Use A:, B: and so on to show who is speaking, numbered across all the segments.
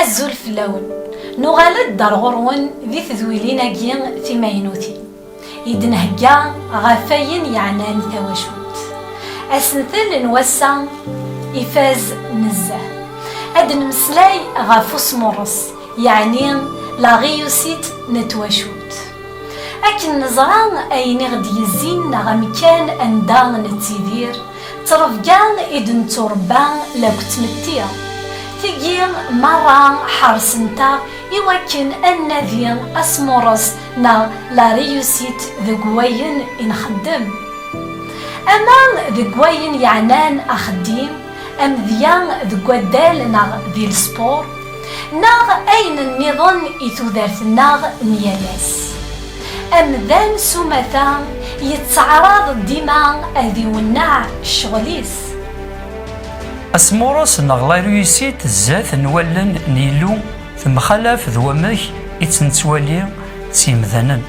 A: أزول في اللون نغالد دار غرون ذي تذويلين أجين في ماينوتي يدنهجا غفاين يعنان ثواشوت أسنثل نوسع إفاز نزه أدن مسلاي غافوس مرس يعني لا غيوسيت نتواشوت أكن نزران أين غدي يزين غمكان أندان نتيذير ترفقان إدن تربان لكتمتيا تجين مرة حرسنتا يوكن أن ذي أسمورس نا لا ريوسيت ذقوين إنخدم أما ذقوين يعنان أخديم أم ذيان ذقودال نا ذي السبور ناغ أين النظام إتوذرت ناغ نيالاس أم ذان سمثان يتعرض ديما أذي ونع الشغليس
B: أسمورس نغلا ريوسيت الزات نولن نيلو ثم خلاف ذوامك يتنتوالي تيمذنن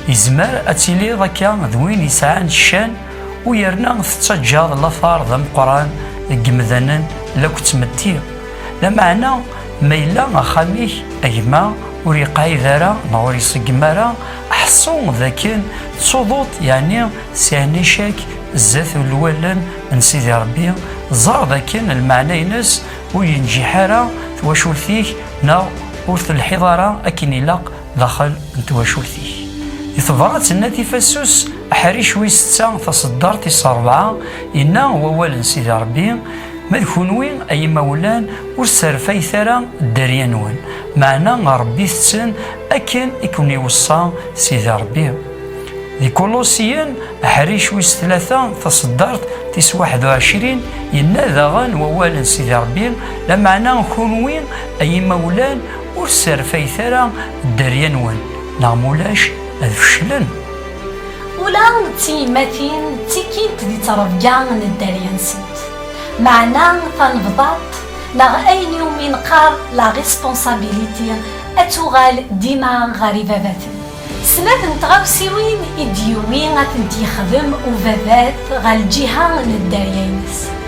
B: يزمر أتيلي ذاكا ذوين يسعان الشان ويرنا تتجاض لفار ذا مقران قمذنن لك تمتي لمعنى ميلا أخاميك أجمع وريقاي ذارا نوري سقمارا أحصون ذاكن صدوط يعني سيعني شاك الزاث الولن نسيدي ربي زار ذاكن المعنى ينس وينجي حارة تواشولثيك نا ورث الحضارة أكن يلاق داخل تواشولثيك يثبرات الناتي فاسوس أحريش ويستا تصدر تيس 4 إنا ووال نسيدي ربي مدكونوين أي مولان ورسرفاي ثرا الدريانوين معنا ربي ثسن أكن يكون يوصى سيدي ربي ذي كولوسيين حريش ويس 3 تصدرت تيس 21 إنا ذاغان ووال سيدي ربي لمعنا كونوين أي مولان ورسرفاي ثرا الدريانوين نعمولاش أذفشلن
A: ولا تيماتين تيكيت دي ترفقان الدريان سنت معنا تنفضات لا أين يومين قار لا ريسبونسابيليتي أتوغال ديما غريبة باتن سنات نتغاوسيوين إديوين غتنتي خدم وفافات غالجيها للدريانس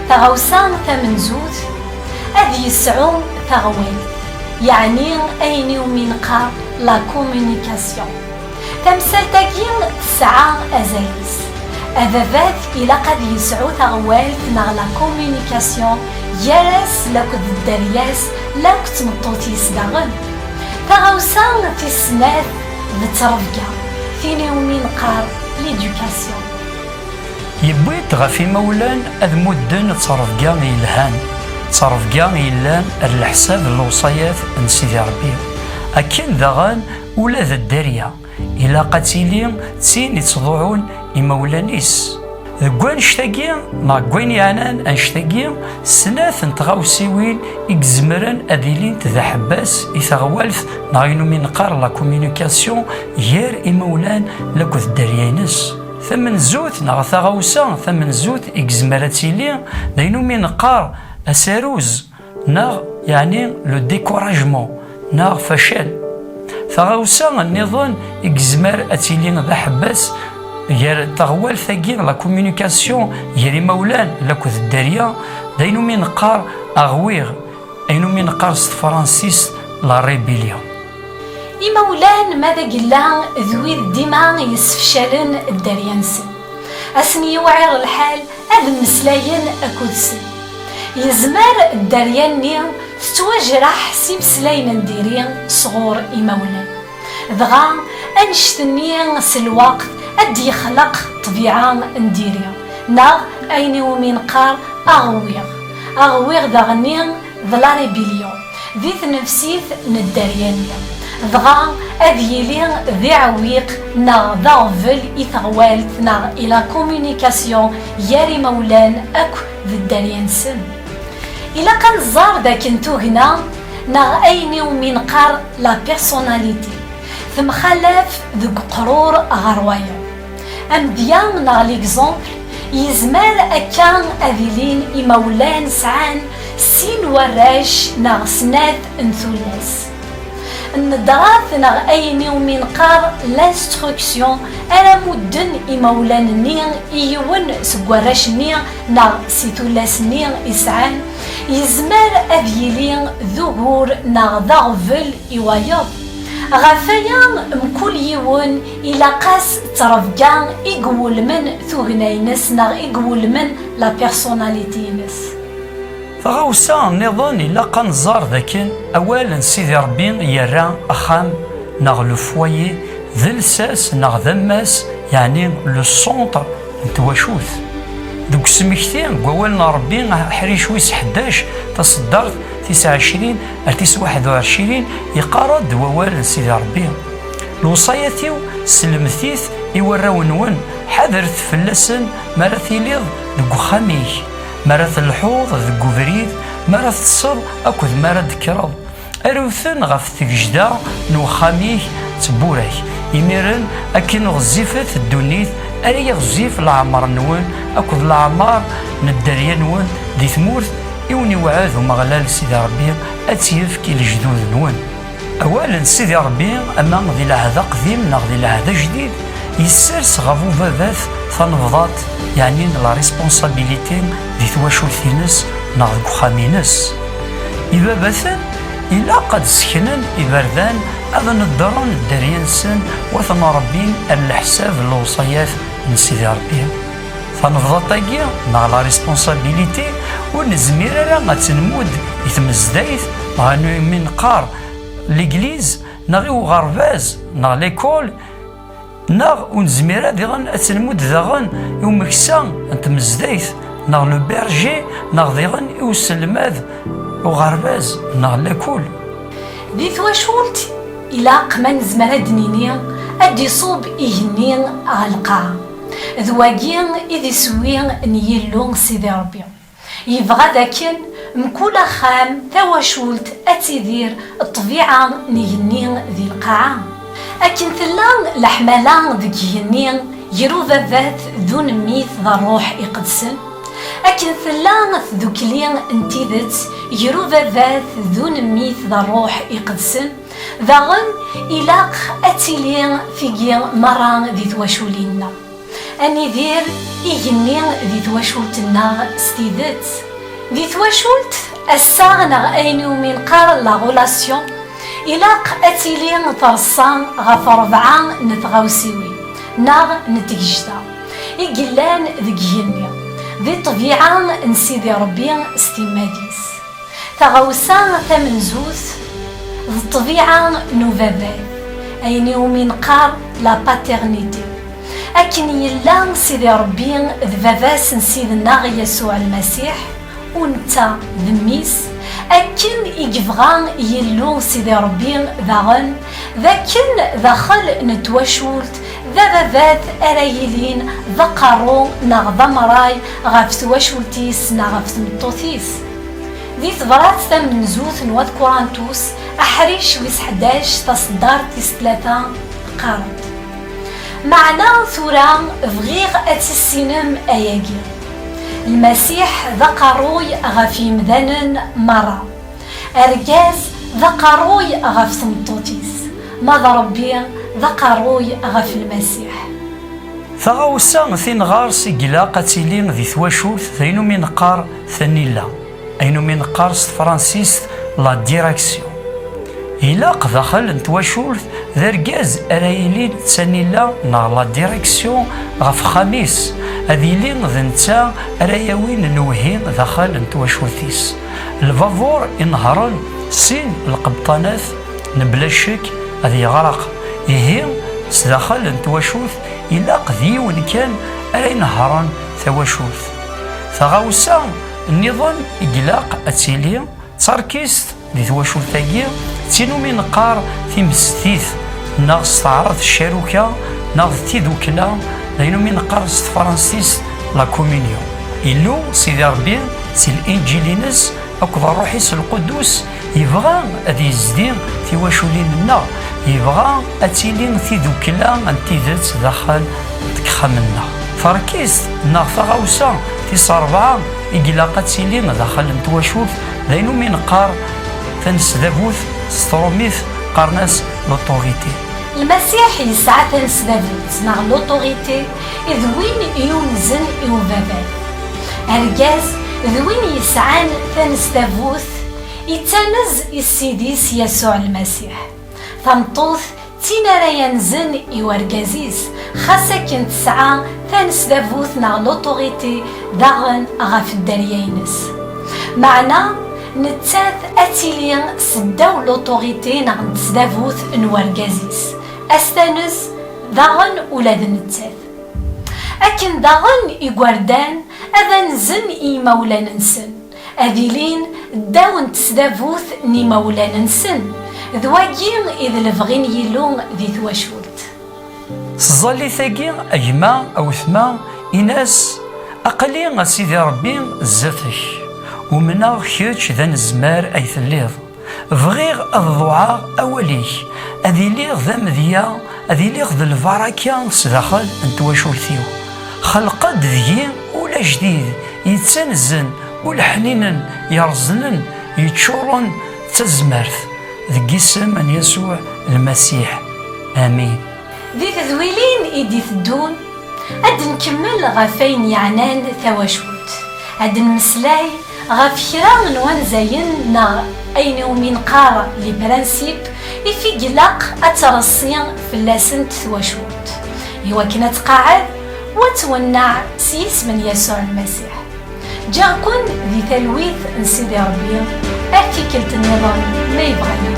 A: تغاوسان ثمنزوت أذي يسعون تغويل يعني أين يومين قار لا كومونيكاسيون تمثالتاكين تسعة أزايس أذافات إلا قد يسعو تغوال نغ لا كومونيكاسيون ياس لاكد الدرياس لاكت مطوتيس داغن تغوصان في السنات لترفقا في يومين قار ليدوكاسيون
B: يبويت غفي مولان أذ مدن ترفقا يلهان ترفقا يلان الحساب الوصايات نسيدي ربي أكن ذاغن ولا ذا الدريا إلا قتيلي تسين يتضوعون إمولانيس قوان شتاقين ما قوان يعنان أنشتاقين سناث نتغاوسيوين إكزمران أذيلين تذا حباس إثغوالف نغينو من قار لا كوميونيكاسيون يير إمولان لكو الدريانس ثمن زوت نغا ثغاوسا ثمن زوت إكزمراتيلي داينو من قار أساروز نغ يعني لو ديكوراجمون نغ فشل ثغاوسا النظام إكزمار أتيلين ذا حباس يا تغوال ثقيل لا كوميونيكاسيون يا مولان لاكو الدريا داينو من قار أغويغ أينو من قار فرانسيس لا ريبيليون
A: مولان ماذا قلان ذوي ديما يسفشلن الدريانسن أسني يوعر الحال هذا المسلاين أكودسن يزمر الدرياني تتوجرح سيمسلاين نديرين صغور مولان ضغا أنشتني سلوقت أدي يخلق طبيعة نديريا ناغ أيني ومين قار أغويغ داغنين ذلا ريبيليون ذيث نفسيث نداريانيا ضغا أذيلين ذي عويق ناغ ضغفل إثغوالت ناغ إلى كومونيكاسيون ياري مولان أكو ذي الداريانسن إلا كان زار داك انتو هنا ناغ أيني ومين قار لا بيرسوناليتي ثم خلاف ذوك قرور غروايا أم ديان ناغ ليكزومبل يزمال أكان أذيلين إمولان سعان سين وراش ناغ سنات انثولاس الندرات ناغ أيني ومين يقار لانستروكسيون أنا مدن إمولان نير إيون سكوراش نير نا سيتولاس نير إسعان يزمر أذيلين ذهور نا ضغفل إوايض غفايا مكل يون إلا قاس ترفقان إقول من ثغنينس نا إقول من لا بيرسوناليتي نس
B: فغوصا نظن إلا قنزار ذاكن أولا سيدي ربي يرى أخام ناغ لو فوايي ذا الساس ناغ ذماس يعني لو سونتر نتواشوث دوك سمكتين قوالنا ربي حريش ويس 11 تصدرت 29 التيس 21 يقارد ووال سيدي ربي الوصاياتيو سلمثيث يوراو نون حذرت فلسن مرث يليض دوك خاميك مرث الحوض دوك بريد مرث الصر أكد مرد كرض أروثن غف تجدا نوخاميه تبورك يميرن أكن غزيفة الدنيث أري غزيف العمر نون أكد العمار ندريا نون دي ثمورث يوني وعاذ ومغلال سيدي ربي أتيف كي الجدود نون أولا سيدي ربي أما غدي لهذا قديم نغدي لهذا جديد يسرس غفو باباث فنفضات يعني لا ريسبونسابيليتي دي ثواشوثينس نغدو خامينس إباباثن إلا قد سكنن إبردان أذن الدران الدريانسن وثن ربين الحساب الوصيات من سيدي ربي فنفضطاقيا نا لا ريسبونسابيليتي ونزمير راه غتنمود يتمزدايث غانو من قار ليغليز نغيو غرباز نا ليكول نا ونزمير ديغن اتنمود داغن يومكسا نتمزدايث نا لو بيرجي نا ديغن يوسلماذ وغرباز نا ليكول
A: دي ثواشولت إلا قمان زمان دنيني أدي صوب إيهنين غالقاع ذواقين إذي سوين نيلون سيدي ربي يبغى ذاكن مكول خام ثواشولت أتيدير الطبيعة نيهنين ذي القاعة أكن ثلان لحملان ذكيهنين يرو ذات ذون ميث ذا الروح يقدسن أكن ثلان ذوكلين انتيذت يرو ذات ذون ميث ذا الروح يقدسن ذاغن إلاق أتيلين فيجين مران ذي ثواشولينا أني دير إيجنين ذي ثواشولتنا ستيدت ذي ثواشولت الساغنا أينو من قار لا غولاسيون إلاق أتيلين ترصان غف 4 نتغوسيوي ناغ نتجشتا إيجلان ذي ذي طبيعة نسيدي ربي ستيماديس تغوسان ثمنزوث ذي الطبيعة نوفابات أينو من قار لا باترنيتي أكن يلا سيدي ربي ذباباس نسيدنا يسوع المسيح ونتا ذميس أكن يقفغان يلو سيدي ربي ذاغن ذاكن داخل نتواشولت ذبابات أرايلين ذقارو نغضا مراي غاف تواشولتيس نغاف تمطوثيس ذي ثبرات ثمن زوث نواد كورانتوس أحريش ويس 11 تصدار تيس 3 قارد معنا ثورا فغيغ أتسينم أياجي المسيح ذقروي غفي مذنن مرة أرجاز ذقروي غف ثمطوتيس ماذا ربي ذقروي غف المسيح
B: ثغوسا ثين غار سيقلا قتيلين ذي ثواشوث ثينو من قار ثنيلا أينو من قار فرانسيس لا ديراكسيون إلا دخل نتواشولث ذرقاز أرايلين تسانيلا نا لا ديريكسيون غف خميس أذيلين ذنتا أرايوين نوهين دخل نتواشولثيس الفافور إنهرن سين القبطانات نبلا شك أذي غرق إهين سدخل نتواشولث إلا قذيون كان أري نهرن ثواشولث ثغاوسا النظام إقلاق أتيلي تركيست دي ثواشولثاكي تينو من قار في مستيث ناغ تعرض الشاروكة ناغ تيدوكلا لينو من قار فرانسيس لا كومينيون إلو سيدي ربي سي الإنجيلينس أكد الروحيس القدوس يبغى أدي يزدين في واشوليننا يبغى أتيلين تيدوكلا أنتيذات داخل تكخمنا فركيز ناغ ثغاوسا في 4 إقلاقات تيلين داخل نتواشوف لينو من قار تنس دابوث ستروميث قرناس لوطوريتي
A: المسيح يسعى تنسدافوت ناغ لوطوريتي إذ وين يونزن يوبابان أرجاز إذ وين يسعان تنسدافوت يتنز السيديس يسوع المسيح تنطوث تينا راه ينزن يورجازيس خاصة كنت تسعى تنسدافوت ناغ لوطوريتي داغن غاف الدريينس معنا نتاث أتيليان سداو لوطوريتي ناغ نتسدافوت نورجازيس أستانس داغن ولاد نتاث أكن داغن يقوردان أذا نزن إيمولا ننسن أذيلين داو نتسدافوت نيمولا ننسن ذواجين إذ لفغين يلون ذي ثواشولت
B: الظالي ثاقي أجمع أو ثما إناس أقلي سيدي ربي زاتك ومنا كيتش ذا نزمار أي ثليظ بغيغ الضوعاء أوليك أذي ليغ ذا مذيا أذي ليغ ذا الفراكيا سداخل انتواشولتيو خلقت ذي ولا جديد يتسنزن والحنين يرزنن يتشورن تزمرث ذي اسم أن يسوع المسيح آمين.
A: ذي تذويلين إيدي ثدون أد نكمل غفين يعنان ثواشوت أد نمسلاي غف كرا نوان زين نا أين ومين قارة لي برانسيب يفي قلق أترصيان في اللاسنت ثواشوت إوا كنا تقاعد وتونع سيس من يسوع المسيح جاكن ذي تلويث نسيدي ربي أرتكلت النظام ما يبغى